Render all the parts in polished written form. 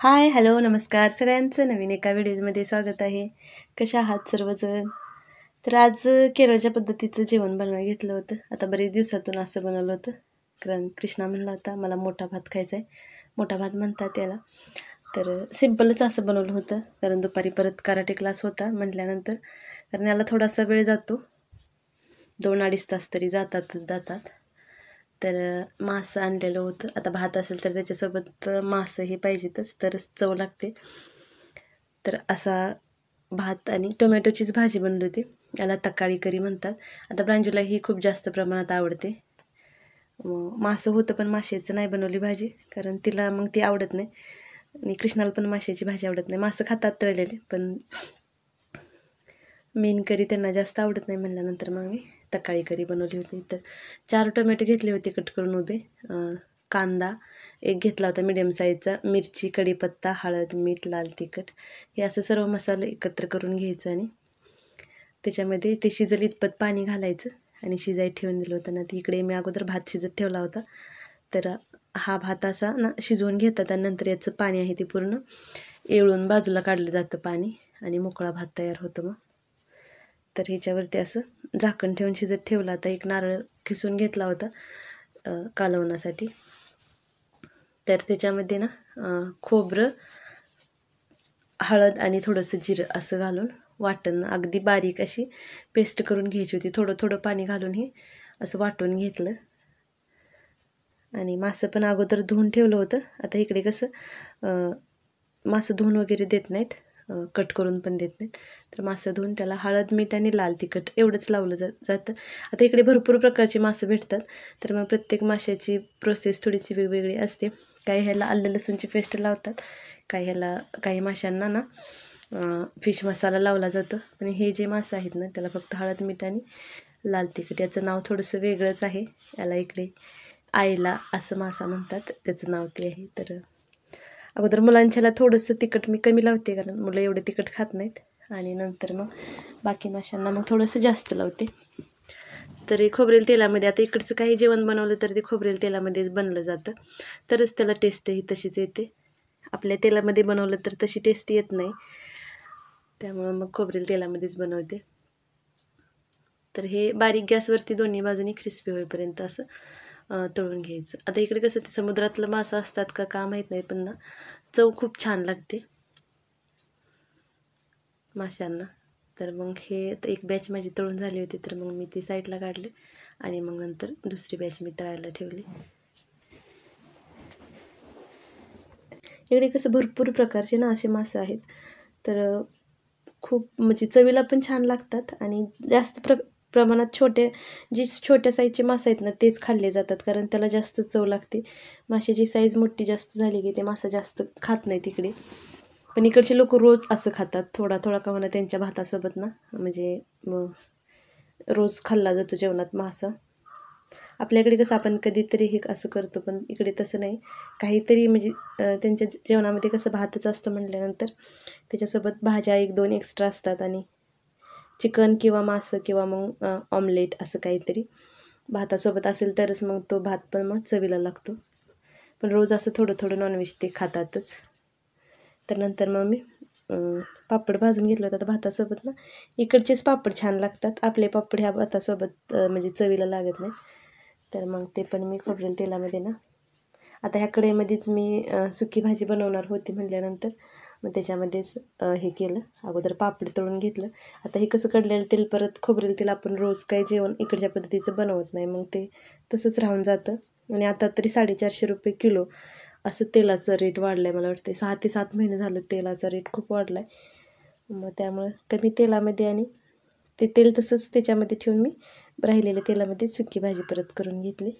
हाय, hello, नमस्कार सगळ्यांचं नवीन एका व्हिडिओमध्ये स्वागत आहे. कशा आहात सर्वजण? तर आज केरळच्या पद्धतीचं जेवण बनवायला घेतलं होतं. आता बरेच दिवसातून असं बनवलं होतं, कारण कृष्णा म्हणला होता मला मोठा भात खायचा आहे. मोठा भात म्हणतात त्याला. तर सिम्पलच असं बनवलं होतं, कारण दुपारी परत कराटे क्लास होता म्हटल्यानंतर, कारण याला थोडासा वेळ जातो, 2-2.5 तास तरी जातात. तर मासं आणलेलं होतं. आता भात असेल तर त्याच्यासोबत मासं हे पाहिजेतच, तरच चव लागते. तर असा भात आणि टोमॅटोचीच भाजी बनली होती. याला तकाळी करी म्हणतात. आता प्रांजूला ही खूप जास्त प्रमाणात आवडते. मासं होतं पण माशाचं नाही बनवली भाजी, कारण तिला मग ती आवडत नाही आणि कृष्णाला पण माशाची भाजी आवडत नाही. मासं खातात तळलेले, पण मेन करी त्यांना जास्त आवडत नाही म्हणल्यानंतर मग मी तकाळी करी बनवली होती. तर 4 टोमॅटो घेतले होते कट करून उभे, कांदा एक घेतला होता मीडियम साईजचा, मिरची, कढीपत्ता, हळद, मीठ, लाल तिखट हे असं सर्व मसाले एकत्र करून घ्यायचं आणि त्याच्यामध्ये ते शिजल इतपत पाणी घालायचं आणि शिजायला ठेवून दिलं होतं ना. ती इकडे मी अगोदर भात शिजत ठेवला होता. तर हा भात असा ना शिजवून घेतात आणि नंतर याचं पाणी आहे ते पूर्ण येळून बाजूला काढलं जातं पाणी आणि मोकळा भात तयार होतो मग. तर ह्याच्यावरती असं झाकण ठेवून शिजत ठेवला. आता एक नारळ खिसून घेतला होता कालवण्यासाठी. तर त्याच्यामध्ये ना खोबरं, हळद आणि थोडंसं जिरं असं घालून वाटण अगदी बारीक अशी पेस्ट करून घ्यायची होती. थोडं थोडं पाणी घालून हे असं वाटून घेतलं आणि मासं पण अगोदर धुवून ठेवलं होतं. आता इकडे कसं मासं धुवून वगैरे देत नाहीत, कट करून पण देत नाहीत. तर मासं धुवून त्याला हळद, मीठ आणि लाल तिखट एवढंच लावलं जातं. आता इकडे भरपूर प्रकारची मासं भेटतात, तर मग प्रत्येक माशाची प्रोसेस थोडीशी वेगवेगळी असते. काही ह्याला आलं लसूणची पेस्ट लावतात, काही माशांना ना फिश मसाला लावला जातो. पण हे जे मासे आहेत ना त्याला फक्त हळद, मीठ आणि लाल तिखट. याचं नाव थोडंसं वेगळंच आहे. याला इकडे आयला असं मासा म्हणतात, त्याचं नाव ते आहे. तर अगोदर मुलांच्याला थोडंसं तिखट मी कमी लावते, कारण मुलं एवढे तिखट खात नाहीत, आणि नंतर मग बाकी माशांना मग थोडंसं जास्त लावते. तरी खोबरेल तेलामध्ये आता इकडचं काही जेवण बनवलं तर ते खोबरेल तेलामध्येच बनलं जातं, तरच त्याला टेस्टही तशीच येते. आपल्या तेलामध्ये बनवलं तर तशी टेस्ट येत नाही, त्यामुळं मग खोबरेल तेलामध्येच बनवते. तर हे बारीक गॅसवरती दोन्ही बाजूनी क्रिस्पी होईपर्यंत असं तळून घ्यायचं. आता इकडे कसं ते समुद्रातलं मासं असतात का माहीत नाही, पण ना चव खूप छान लागते माशांना. तर मग हे एक बॅच माझी तळून झाली होती, तर मग मी ती साईडला काढली आणि मग नंतर दुसरी बॅच मी तळायला ठेवली. इकडे कसं भरपूर प्रकारचे ना असे मासे आहेत, तर खूप म्हणजे चवीला पण छान लागतात आणि जास्त प्रमाणात छोट्या साईजचे मासे आहेत ना तेच खाल्ले जातात, कारण त्याला जास्त चव लागते. माशाची साईज मोठी जास्त झाली की ते मासा जास्त खात नाही तिकडे, पण इकडचे लोक रोज असं खातात, थोडा थोडा का म्हणा त्यांच्या भातासोबत ना, म्हणजे रोज खाल्ला जातो जेवणात मासा. आपल्याकडे कसं आपण कधीतरी हे असं करतो, पण इकडे तसं नाही. काहीतरी म्हणजे त्यांच्या जेवणामध्ये कसं भातच असतो म्हटल्यानंतर त्याच्यासोबत भाज्या 1-2 एक्स्ट्रा असतात आणि चिकन किंवा मासं किंवा मग ऑमलेट असं काहीतरी भातासोबत असेल तरच मग तो भात पण मग चवीला लागतो. पण रोज असं थोडं थोडं नॉनव्हेज ते खातातच. तर नंतर मग मी पापड भाजून घेतलं होतं. आता भातासोबत ना इकडचेच पापड छान लागतात, आपले पापड ह्या भातासोबत म्हणजे चवीला लागत नाही. तर मग ते पण मी खोबरेल तेलामध्ये ना, आता ह्या कढईमध्येच मी सुकी भाजी बनवणार होती म्हटल्यानंतर मग त्याच्यामध्येच हे केलं, अगोदर पापड तळून घेतलं. आता हे कसं कडलेलं तेल परत खोबरेल तेल आपण रोज काही जेवण इकडच्या पद्धतीचं बनवत नाही, मग ते तसंच राहून जातं. आणि आता तरी 450 रुपये किलो असं तेलाचं रेट वाढलं आहे. मला वाटते 6 ते 7 महिने झालं तेलाचा रेट खूप वाढला आहे. मग त्यामुळं कमी तेलामध्ये आणि ते तेल तसंच त्याच्यामध्ये ठेवून मी राहिलेल्या तेलामध्ये सुकी भाजी परत करून घेतली.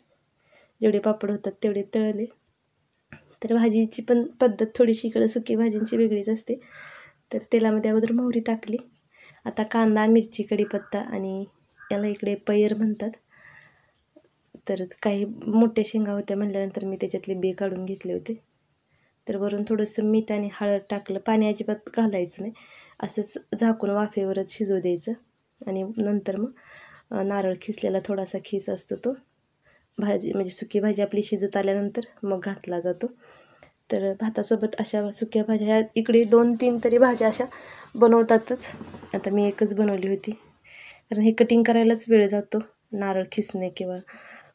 जेवढे पापड होतात तेवढे तळले. तर भाजीची पण पद्धत थोडीशी इकडं सुकी भाजींची वेगळीच असते. तर तेलामध्ये अगोदर मोहरी टाकली. आता कांदा, मिरची, कढीपत्ता आणि याला इकडे पैर म्हणतात. तर काही मोठ्या शेंगा होत्या म्हटल्यानंतर मी त्याच्यातले बी काढून घेतले होते. तर वरून थोडंसं मीठ आणि हळद टाकलं. पाणी अजिबात घालायचं नाही, असंच झाकून वाफेवरच शिजू द्यायचं. आणि नंतर मग नारळ खिसलेला थोडासा खीस असतो तो भाजी म्हणजे सुकी भाजी आपली शिजत आल्यानंतर मग घातला जातो. तर भातासोबत अशा सुक्या भाज्या ह्या इकडे 2-3 तरी भाज्या अशा बनवतातच. आता मी एकच बनवली होती, कारण हे कटिंग करायलाच वेळ जातो. नारळ खिसणे किंवा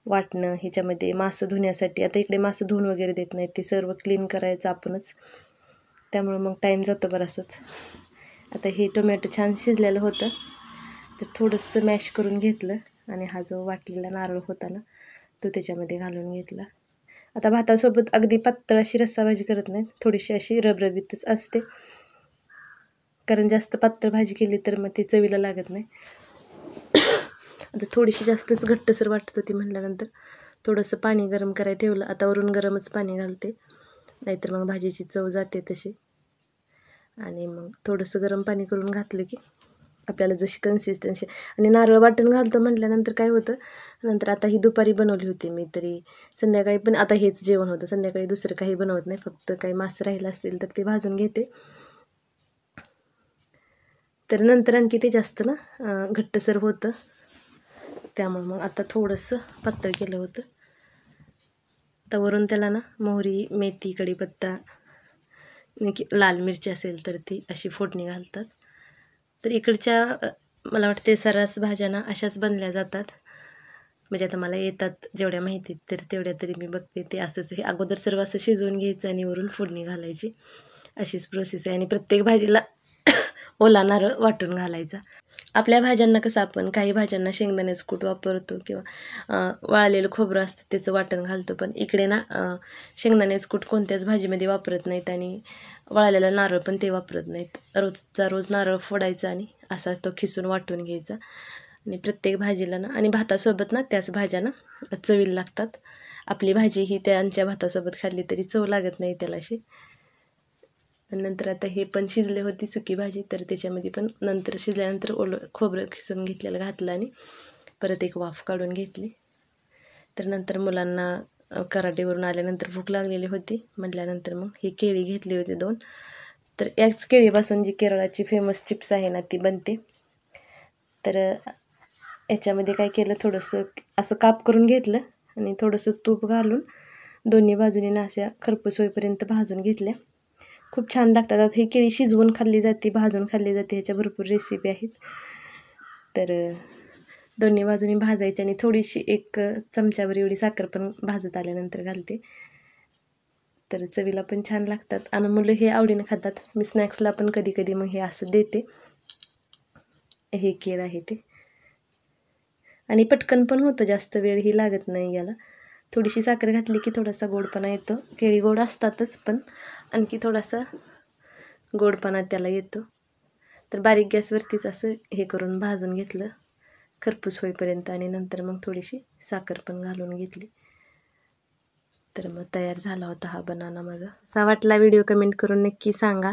वाटणं, ह्याच्यामध्ये मासं धुण्यासाठी. आता इकडे मासं धुवून वगैरे देत नाहीत, ते सर्व क्लीन करायचं आपणच, त्यामुळं मग टाईम जातो बराचसाच. आता हे टोमॅटो छान शिजलेलं होतं, तर थोडंसं मॅश करून घेतलं आणि हा जो वाटलेला नारळ होता ना, तो त्याच्यामध्ये घालून घेतला. आता भातासोबत अगदी पातळ अशी रस्साभाजी करत नाहीत, थोडीशी अशी रबरबीतच असते, कारण जास्त पातळ भाजी केली तर मग ती चवीला लागत नाही. आता थोडीशी जास्तच घट्टसर वाटत होती म्हटल्यानंतर थोडंसं पाणी गरम करायला ठेवलं. आता वरून गरमच पाणी घालते, नाहीतर मग भाजीची चव जाते तशी. आणि मग थोडंसं गरम पाणी करून घातलं की आपल्याला जशी कन्सिस्टन्सी. आणि नारळ वाटण घालतो म्हटल्यानंतर काय होतं, नंतर आता ही दुपारी बनवली होती मी, तरी संध्याकाळी पण आता हेच जेवण होतं. संध्याकाळी दुसरं काही बनवत नाही, फक्त काही मासे राहिलं असतील तर ते भाजून घेते. तर नंतर आणखी ते जास्त ना घट्टसर होतं, त्यामुळं मग आता थोडंसं पातळ केलं होतं. आता वरून त्याला ना मोहरी, मेथी, कढीपत्ता, लाल मिरची असेल तर ती अशी फोडणी घालतात. तर इकडच्या मला वाटते सर्रास भाज्या ना अशाच बनल्या जातात. म्हणजे आता मला येतात जेवढ्या माहितीत तर तेवढ्या तरी मी बघते. ते असंच हे अगोदर सर्व असं शिजवून घ्यायचं आणि वरून फोडणी घालायची, अशीच प्रोसेस आहे. आणि प्रत्येक भाजीला ओला नारळ वाटून घालायचा. आपल्या भाज्यांना कसं आपण काही भाज्यांना शेंगदाण्याचं कूट वापरतो किंवा वाळलेलं खोबरं असतं त्याचं वाटण घालतो, पण इकडे ना शेंगदाण्याचं कूट कोणत्याच भाजीमध्ये वापरत नाहीत आणि वाळलेला नारळ पण ते वापरत नाहीत. रोजचा रोज नारळ फोडायचा आणि असा तो खिसून वाटून घ्यायचा. आणि प्रत्येक भाजीला ना आणि भातासोबत ना त्याच भाज्या ना चवीला लागतात. आपली भाजी ही त्यांच्या भातासोबत खाल्ली तरी चव लागत नाही त्याला अशी. आणि नंतर आता हे पण शिजले होती सुकी भाजी, तर त्याच्यामध्ये पण नंतर शिजल्यानंतर खोबरं खिसून घेतलेलं घातलं आणि परत एक वाफ काढून घेतली. तर नंतर मुलांना कराटेवरून आल्यानंतर भूक लागलेली होती म्हटल्यानंतर मग ही केळी घेतली होती 2. तर याच केळीपासून जी केरळाची फेमस चिप्स आहे ना ती बनते. तर याच्यामध्ये काय केलं, थोडंसं असं काप करून घेतलं आणि थोडंसं तूप घालून दोन्ही बाजूनी ना अशा खरपूस होईपर्यंत भाजून घेतल्या. खूप छान लागतात. आता ही केळी शिजवून खाल्ली जाते, भाजून खाल्ली जाते, ह्याच्या भरपूर रेसिपी आहेत. तर दोन्ही बाजूनी भाजायची आणि थोडीशी 1 चमच्याभर एवढी साखर पण भाजत आल्यानंतर घालते, तर चवीला पण छान लागतात आणि मुलं हे आवडीनं खातात. मी स्नॅक्सला पण कधी कधी मग हे असं देते. हे केळ आहे ते, आणि पटकन पण होतं, जास्त वेळही लागत नाही याला. थोडीशी साखर घातली की थोडासा गोडपणा येतो. केळी गोड असतातच, पण आणखी थोडासा गोडपणा त्याला येतो. तर बारीक गॅसवरतीच असं हे करून भाजून घेतलं खरपूस होईपर्यंत आणि नंतर मग थोडीशी साखर पण घालून घेतली. तर मग तयार झाला होता हा बनाना माझा. असा वाटला व्हिडिओ कमेंट करून नक्की सांगा.